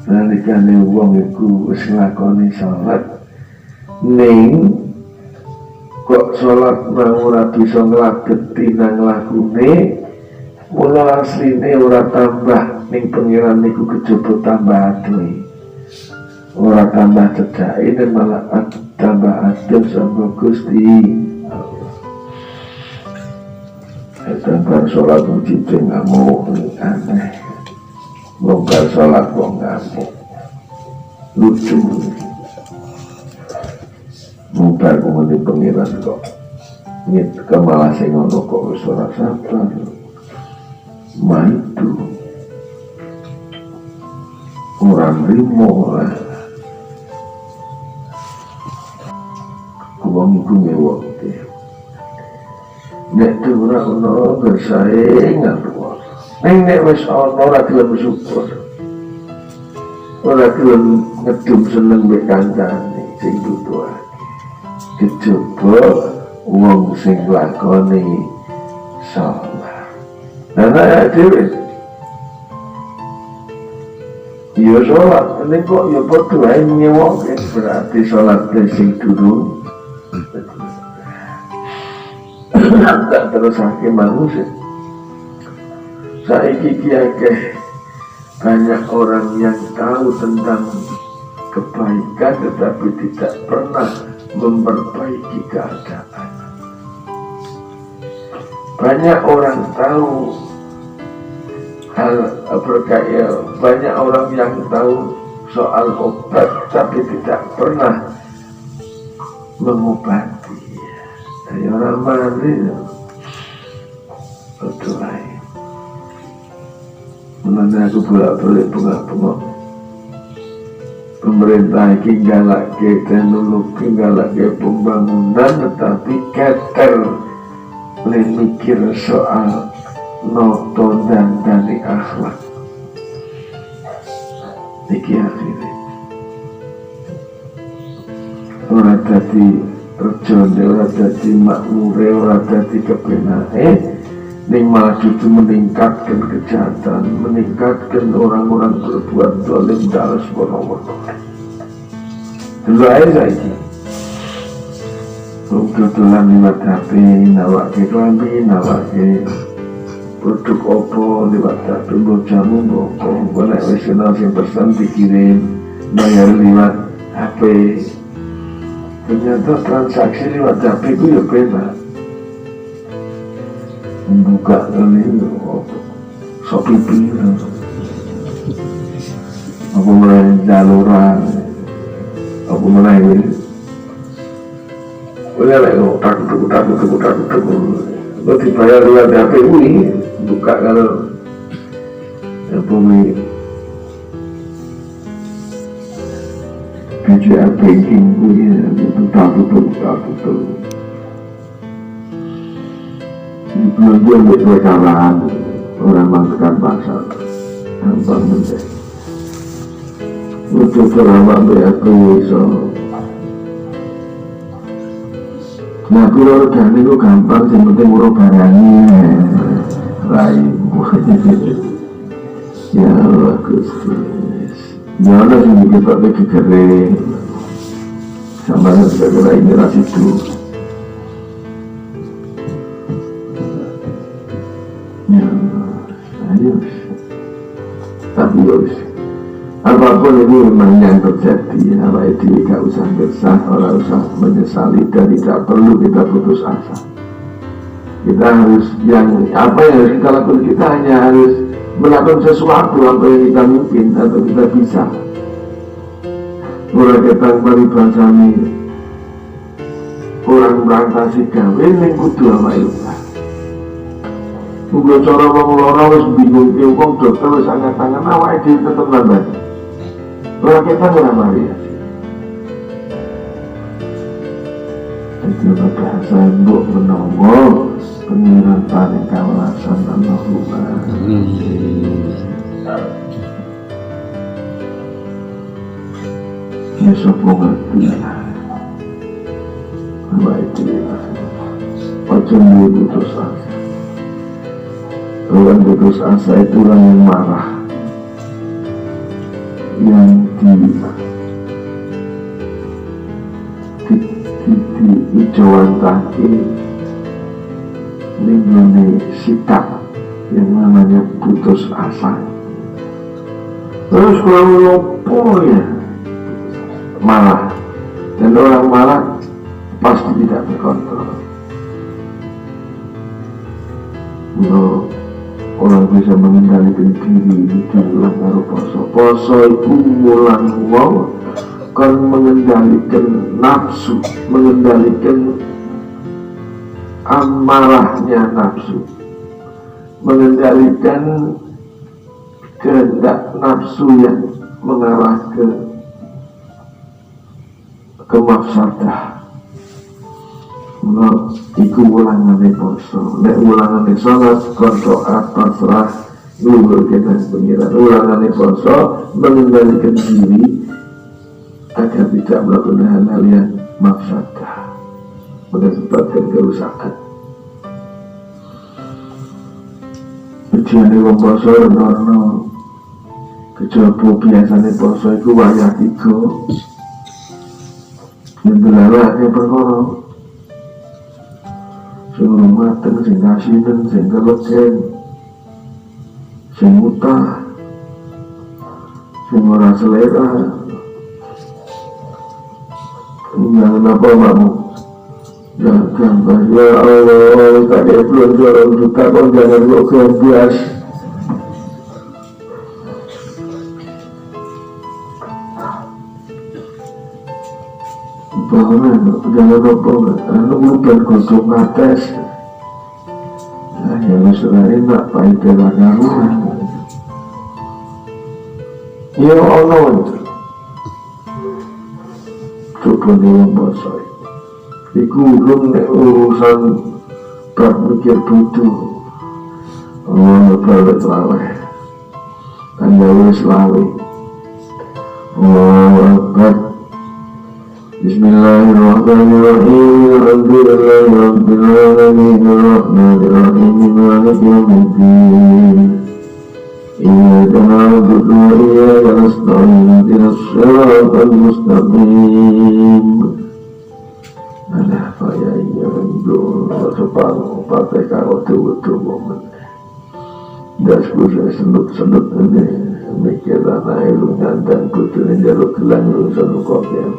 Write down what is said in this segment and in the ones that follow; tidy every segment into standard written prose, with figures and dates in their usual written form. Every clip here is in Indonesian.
nalikane wong iku wis nglakoni salat ning kok salat nang ora bisa nglageti nang lakune, mula asline ora tambah ning pengiran niku kejaba tambah adoh, ora tambah cedhake dan malah tambah adoh sangga Gusti Allah. Tambah salat muji ngamuk aneh, longgar salat wong ngamuk lucu. Mumpar kumuni pengiran kok ngit kemalah sing ngono kok wis ora sabar maitu orang rimo lah wong iku ngewok nek ora ono bersaingan nek wis ono ora gelem syukur, ora gelem ngedum seneng mbek kancane sing butuh. Kejaba wong sing lakoni salat. Nah dhewe ya salat ning kok ya padha wae nyewoke berarti salat sing durung. Tak terus akeh manusia. Saiki akeh banyak orang yang tahu tentang kebaikan tetapi tidak pernah memperbaiki keadaan. Banyak orang tahu hal berkaya, banyak orang yang tahu soal obat tapi tidak pernah mengobati. Dari orang mati betul lain. Mengenai aku bolak-balik bengak-bengok. Pemerintah ini galake teknologi, galake pembangunan, tetapi keter mikir soal noto dan dari akhlak. Iki akhirnya ora dadi rejone, ora dadi makmure, ora dadi kebenake, ning malah justru meningkatkan kejahatan, meningkatkan orang-orang berbuat zalim dalam semena-mena. Dulu aja saiki dodolan liwat HP, nawake klambi, nawake produk opo liwat HP, mbok jamu mbok opo, nek wis ana sing pesan dikirim bayar liwat HP. Ternyata transaksi liwat HP ku ya bebas. Membuka kali sok pipi apa mulai jaluran apa mulai ini boleh lah takut lo dibayar lewat HP ini buka kalau bumi BCA banking ini tutup gue buat kalangan orang mangkat pasar gampang menjadi untuk selama aku so nah kalau organik itu gampang yang penting urut barangnya lain ya Allah Gusti ya Allah sini kita bagi kering sama segala ini rasidu. Tapi apapun ini memang yang terjadi, apa itu tidak usah gesah, orang usah menyesali dan tidak perlu kita putus asa. Kita harus apa yang harus kita lakukan, kita hanya harus melakukan sesuatu apa yang kita mungkin atau kita bisa. Mulai kita meribasani orang merantasi gawe yang kudu apa itu. Mungkin cara mengelola wis bingung ke wong dokter wis sangat-sangat awake dhewe tetep lambat. Ora kita ora mari. Itu bahasa mbok menawa pengiran paling kawelasan Allahumma. Ya sapa ngerti. Awake dhewe. Ojo putus asa. Orang putus asa itu orang yang marah, yang dijawantake ninggone sikap yang namanya putus asa. Terus kalau lopo ya malah, dan orang malah pasti tidak terkontrol. Kalau orang bisa mengendalikan diri di dalam karo poso itu mulang wong kan mengendalikan nafsu, mengendalikan amarahnya nafsu, mengendalikan kehendak nafsu yang mengarah ke mafsadah. Iku ulangane poso, nek ulangane salat berdoa pasrah luhur kita pengiran. Ulangane poso mengendalikan diri agar tidak melakukan hal-hal yang mafsadah, mengakibatkan kerusakan. Tujuane wong poso renono kejaba biasane poso iku wayah 3 ndelalae perkara sing mateng, sing kasinen, sing kelegen, sing utah, sing ora selera. Jangan apa kamu, jangan ya Allah, kakek belum jorong juga kok jangan kok kebias. Jangan apa, bukan kodok ngates. Nah, yang sudah enak, pahit bela karuan. Ya Allah, coba nih bahasa. Iku urusan bab mikir butuh. Oh, balik laweh. Kan jauh selawe. Oh, Akbar. Bismillahirrahmanirrahim. Alhamdulillahi rabbil alamin. Arrahmanir rahim. Maliki yaumiddin. Iyyaka na'budu wa iyyaka nasta'in. Ihdinas siratal mustaqim. Ada apa ya yang belum sepang pakai kau tuh momen. Dasku saya sedut ini mikir anak ilungan dan putri jaluk gelang urusan kopiah.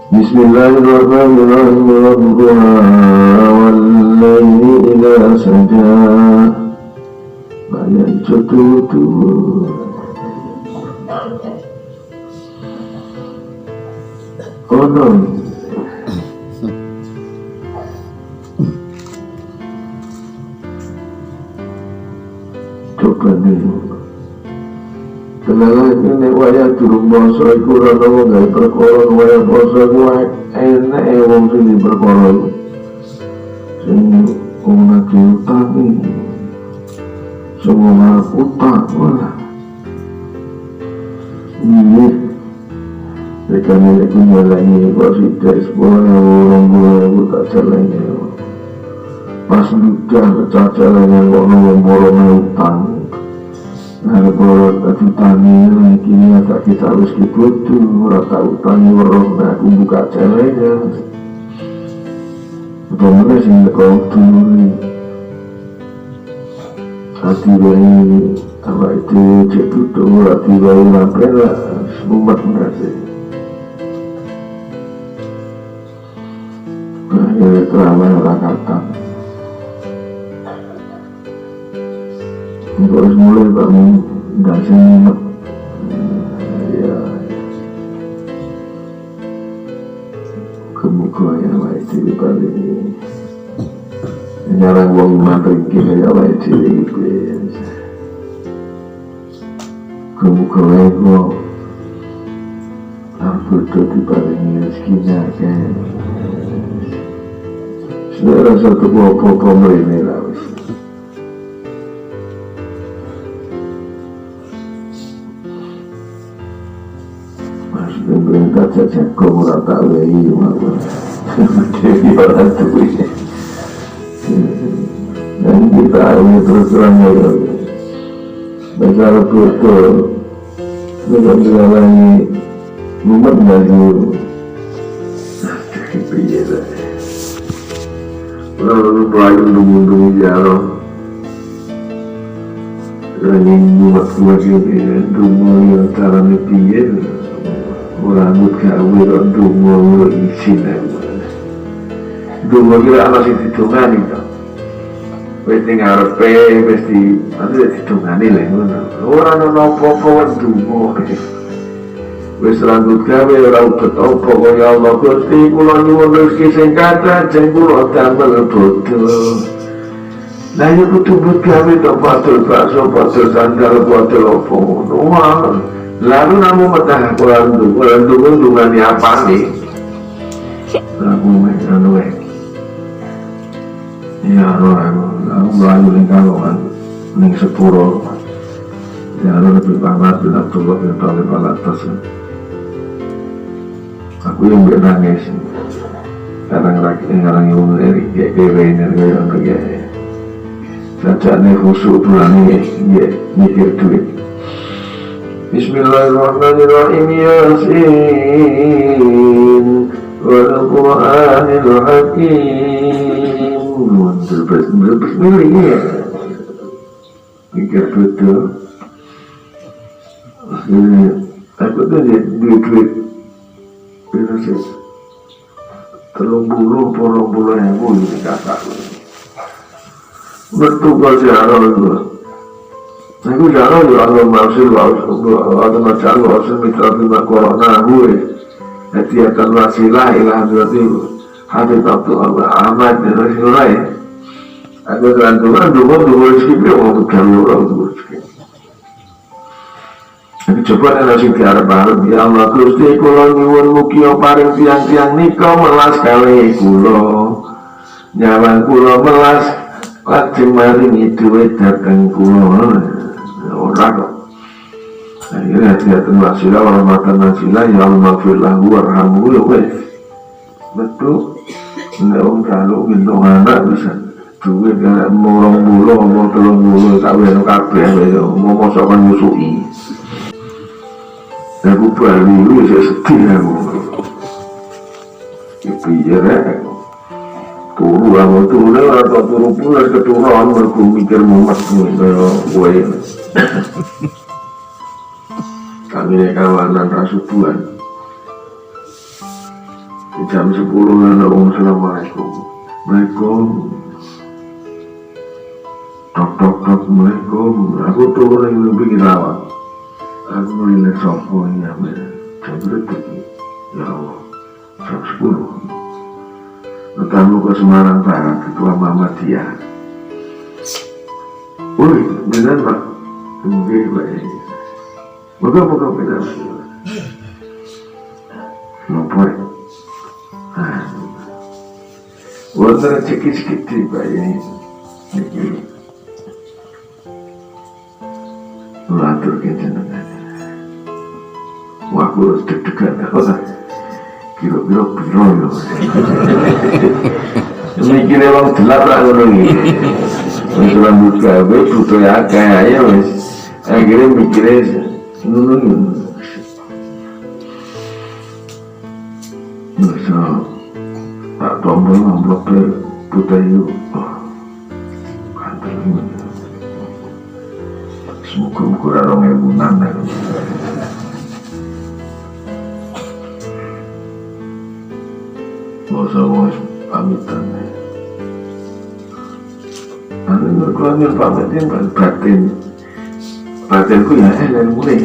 Bismillahirrahmanirrahim. Wallayli idza saja. Banyak jodoh. Oh no. Coba nih. Kenapa ini wayah durung poso iku ora ono gawe perkara wayah poso iku enak wong sing perkara iku. Sing wong nagih utang iki. Semua utang malah. Ini rekan milik nyalani positif 10.000 tak celenge. Pas udah cacalan yang ngomong utang. Nah, kalau tadi tani lagi agak kita harus dibutuh, rata utangnya warung, nah aku buka celengnya. Bagaimana sih kau dulu nih? Hati bayi apa itu cek tutup, hati bayi lapar lah, semumat ngasih. Nah, ini teramai orang kata. Harus mulai bangun dasar nyimak ya kemuka ya wae diri balik nyarang wong mati kira ya wae diri kemuka wae kok aku tuh dibalik rezekinya kan sudah rasa tuh apa-apa mereka lah. Pemerintah jajah kau rata wei malah jadi orang tua dan kita ini terus terang Besar betul Nggak lagi mumet baju piye lah lalu pelayu nunggu jaro lagi mumet ini dungo yang caranya piye rambut gawe dungo isin dungo kira anak sih ditungani tau pasti ngarepe pasti nanti ditungani lah orang nopo-nopo dungo wis rambut gawe ora ubet apa kaya Allah Gusti kula nyuwun rezeki sing kathah jeng kula damel bodho. Lah yo kudu but gawe tok padha bakso padha sandal padha apa ngono. Lalu namu metah kurang dungani apane. Aku mek anu wae. Ya ora aku mlayu ning kalongan ning sepuro. Ya ora lebih panas bila coba kita lepas atas. Aku yang nangis kadang-kadang yang dari kayak kayak sajane khusyuk berani mikir duit. Bismillahirrahmanirrahim. Yasin wal Qur'anil Hakim. Bismillah mikir betul. Aku tuh duit Biasa 30-40 ribu ini kata bertugas jarang itu aku jarang juga kalau masih atau macam masih mitra bima corona gue hati-hati wasilah ilah berarti hati waktu amat dan wasilah aku tergantungan dulu rezeki mau berjalur orang rezeki. Coba nasi diarep-arep ya Allah Gusti kula nyuwun mugi paring tiang-tiang nika melas kali kula nyawan kula melas lajeng maringi dhuwit dhateng kula ora kok akhirnya hati-hati wasilah warahmatan wasilah ya Allah maghfirlah warhamhu ya wes betul nek wong kalau gendong anak bisa duit kan mau 20 mau 30 kawin kabeh mau mosokan musuhi. Aku balik itu saya sedih aku biar turu atau turu pulas keturunan aku mikir mumet gue kami ini kawanan rasubuan di jam 10 assalamualaikum tok assalamualaikum aku turun yang lebih rawat aku melihat sopo ini jam berapa ya Allah jam 10 bertamu ke Semarang Barat ketua Muhammadiyah woi benar pak mungkin pak ini moga benar ngapain wonder sedikit pak ini mengatur kejenengan aku harus deg-degan kira-kira biro mikirnya orang gelap lah ini misalnya buka butuh ya kayak akhirnya mikirnya masa tak tombol amplop butuh yuk kantor ini semoga orang yang bunang sama pamitan anu berkelanjut pamitin batinku ya dan mulai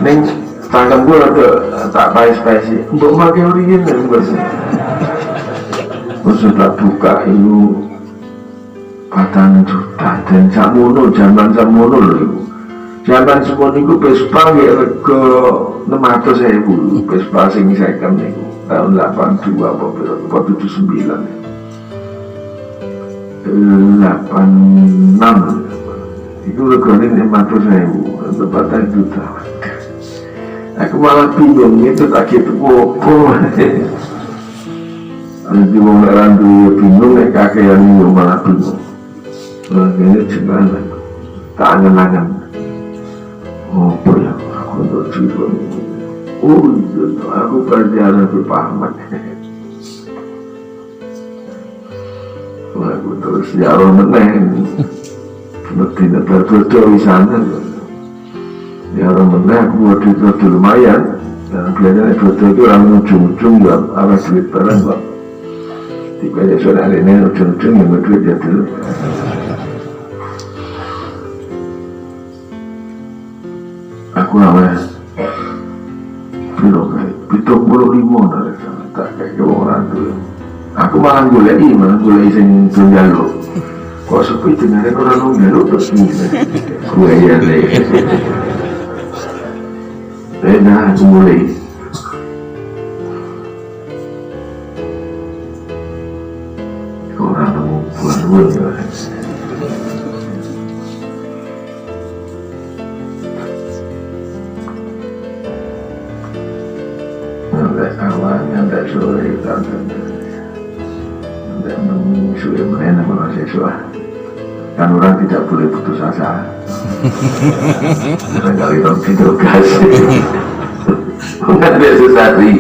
neng tangan gue ada tak spesi untuk pakai urin dan bersih sudah buka itu 4 juta dan zaman samono loh zaman semono itu Vespa ya ke 600.000 Vespa sing second itu tahun 82 apa 79 86 itu regane 500.000 4 juta aku malah bingung itu tak gitu popo di wong randu bingung nek kakean malah bingung ini gimana tak angen-angen Apa ya aku untuk jiwa ini? Oh iya, aku pelajaran ke Pak Ahmad. Aku terus jarang meneng. Seperti betul-betul di sana. Jarang meneng, aku waktu itu lumayan. Dan kelihatannya betul itu orang ujung-ujung ya, arah duit barang kok. Tiba aja saudara ini ujung-ujung yang berduit ya dulu. Aku namanya Pitung puluh lima dari sana, tak kayak orang dulu. Aku malah gulai sing tunjalo. Kok sepi dengarin orang nunjalo terus gini. Gue ya deh. Nah, aku mulai. Orang nunggu pulang ya. Awalnya tidak sore tidak menyusui mengenai mahasiswa kan orang tidak boleh putus asa barangkali orang interogasi mengenai sesari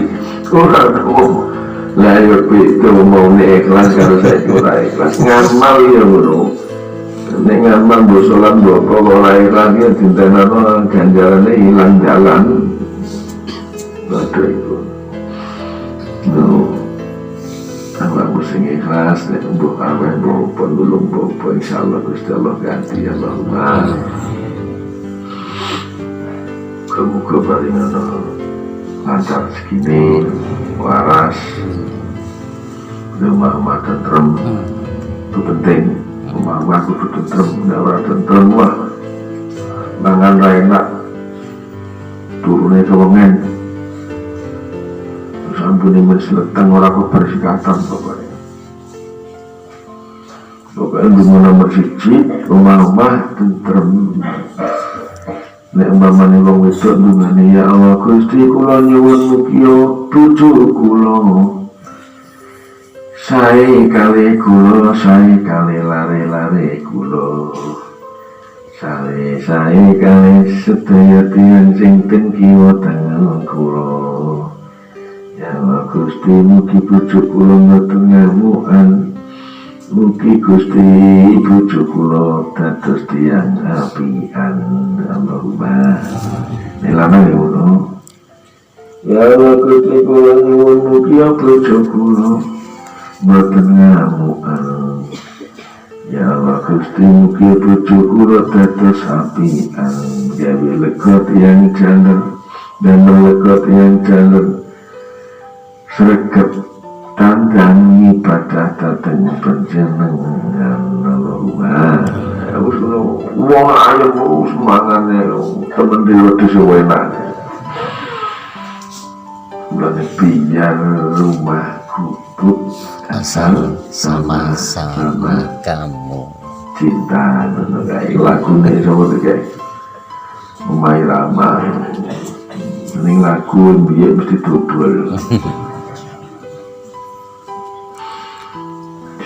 orang lahir itu mau ikhlas kalau saya kurang ikhlas ngamal ya bro ini ngamal bosolan bapak kalau ikhlas ya cintakan orang ganjarannya hilang jalan ada itu aku sing ikhlas dan untuk awal bawa belum bawa insyaallah Gusti Allah ganti Allahumma muga paringana lancar segini waras rumah tentrem itu penting rumah aku tentrem ora tentrem wah mangan ra enak turune kewengen ampuni menseletang orang kebersikatan pokoknya rumah nomor 1 rumah tentrem nek umpamane wong wedok ndungane ya Allah Gusti kula nyuwun mugi bojo kula sae kali kula sae kali lare-lare kula sae kali sedaya tiyang sing ten kiwa tengen kula ya Allah Gusti mugi bojo kula mboten ngamukan mugi Gusti bojo kula dados tiyang apian Allahumma nelana ya ngono ya Allah Gusti kula nyuwun mugi bojo kula mboten ngamukan ya Allah Gusti mugi bojo kula dados apian gawe lega tiyang jaler dan lega tiyang jaler sregep tandang ibadah datang penjenengan Allahumma harus wong ayam semangane temen dhewe disewenak lan biar rumahku asal sama-sama kamu cinta kayak lagune sama kayak Umay Rama ini lagu biar mesti double.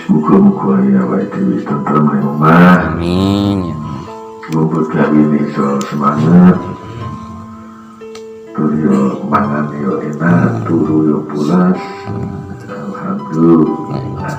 Muka-muka ya baik dewi tentrem di rumah. amin Ngumpul gawe ini so semangat turu yo mangan yo enak turu yo pulas alhamdulillah.